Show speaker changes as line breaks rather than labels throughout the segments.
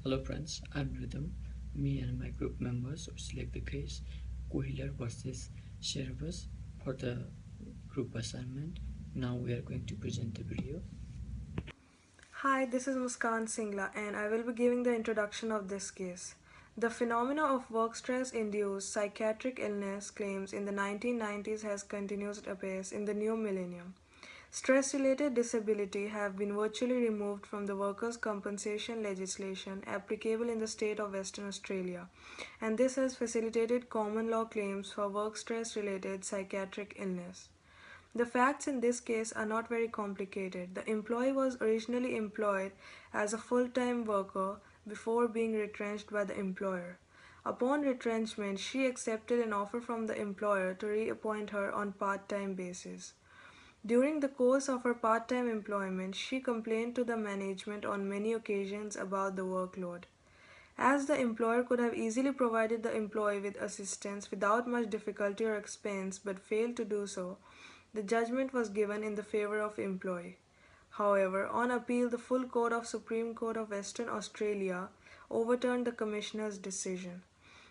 Hello friends, I'm Rhythm. Me and my group members will select the case KOEHLER versus CEREBOS for the group assignment. Now we are going to present the video.
Hi, this is Muskan Singla and I will be giving the introduction of this case. The phenomena of work stress induced psychiatric illness claims in the 1990s has continued apace in the new millennium. Stress related disability have been virtually removed from the workers' compensation legislation applicable in the state of Western Australia, and this has facilitated common law claims for work stress related psychiatric illness. The facts in this case are not very complicated. The employee was originally employed as a full time worker before being retrenched by the employer. Upon retrenchment, she accepted an offer from the employer to reappoint her on part-time basis. During the course of her part-time employment, she complained to the management on many occasions about the workload. As the employer could have easily provided the employee with assistance without much difficulty or expense but failed to do so, the judgment was given in the favor of employee. However, on appeal, the full court of Supreme Court of Western Australia overturned the commissioner's decision.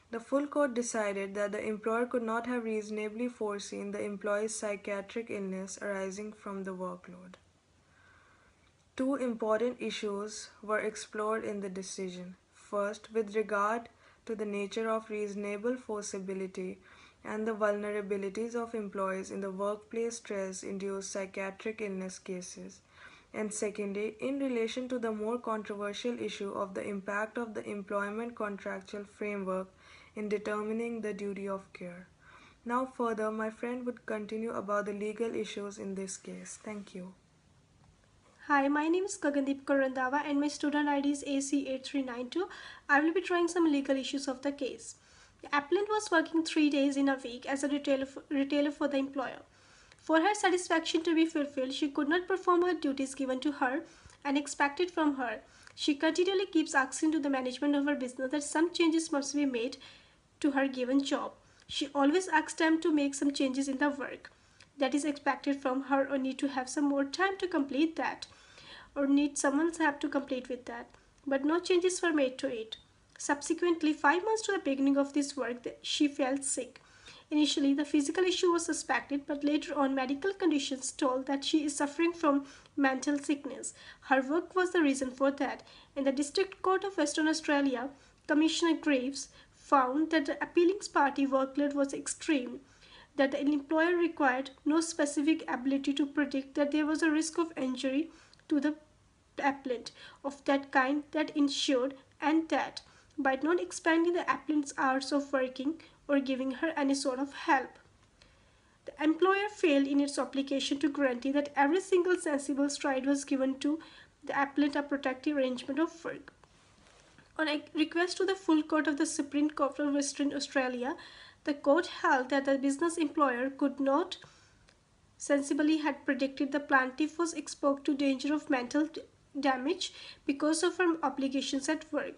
The full court decided that the employer could not have reasonably foreseen the employee's psychiatric illness arising from the workload. Two important issues were explored in the decision. First, with regard to the nature of reasonable forcibility and the vulnerabilities of employees in the workplace stress induced psychiatric illness cases. And secondly, in relation to the more controversial issue of the impact of the employment contractual framework in determining the duty of care. Now, further, my friend would continue about the legal issues in this case. Thank you.
Hi, my name is Gagandeep Karandava and my student ID is AC8392. I will be trying some legal issues of the case. The applicant was working 3 days in a week as a retailer for the employer. For her satisfaction to be fulfilled, she could not perform her duties given to her and expected from her. She continually keeps asking to the management of her business that some changes must be made to her given job. She always asks them to make some changes in the work that is expected from her or need to have some more time to complete that or need someone's help to complete with that. But no changes were made to it. Subsequently, 5 months to the beginning of this work, she felt sick. Initially, the physical issue was suspected, but later on, medical conditions told that she is suffering from mental sickness. Her work was the reason for that. In the District Court of Western Australia, Commissioner Graves found that the appealing party workload was extreme, that the employer required no specific ability to predict that there was a risk of injury to the applicant of that kind that ensured, and that by not expanding the applicant's hours of working or giving her any sort of help, the employer failed in its obligation to guarantee that every single sensible stride was given to the applicant a protective arrangement of work. On a request to the full court of the Supreme Court of Western Australia, the court held that the business employer could not sensibly had predicted the plaintiff was exposed to danger of mental damage because of her obligations at work.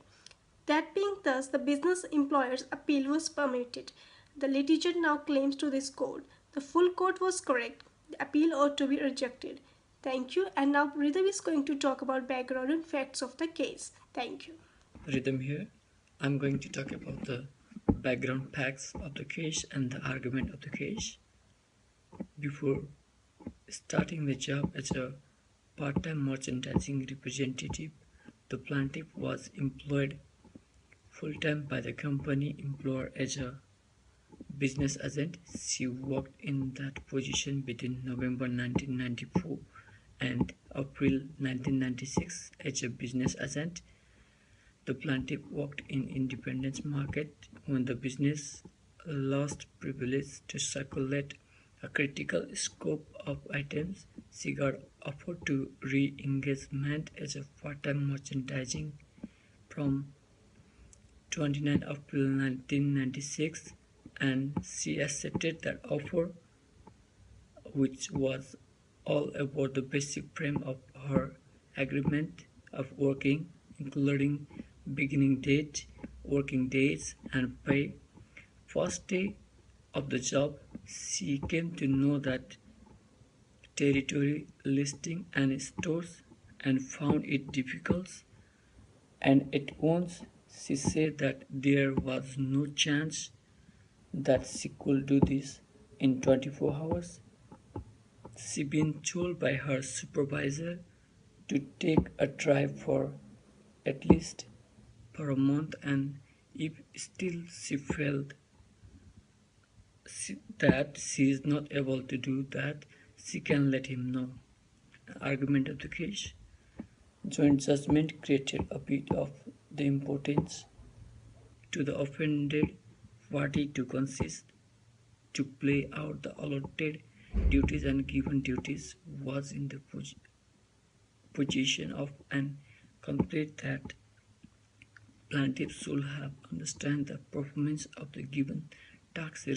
That being thus, the business employer's appeal was permitted. The litigant now claims to this court. The full court was correct. The appeal ought to be rejected. Thank you. And now Rhythm is going to talk about background and facts of the case. Thank you.
Rhythm here. I'm going to talk about the background facts of the case and the argument of the case. Before starting the job as a part-time merchandising representative, the plaintiff was employed full-time by the company employer as a business agent. She worked in that position between November 1994 and April 1996 as a business agent. The plaintiff worked in independent market when the business lost privilege to circulate a critical scope of items. She got offered to re-engagement as a part-time merchandising from 29 April 1996, and she accepted that offer, which was all about the basic frame of her agreement of working, including beginning date, working days, and pay. First day of the job, she came to know that territory listing and stores and found it difficult And at once she said that there was no chance that she could do this in 24 hours. She been told by her supervisor to take a drive for at least for a month, and if still she felt that she is not able to do that, she can let him know. Argument of the case. Joint judgment created a bit of the importance to the offended party to consist to play out the allotted duties and given duties was in the position of an conflict that plaintiff should have understand the performance of the given task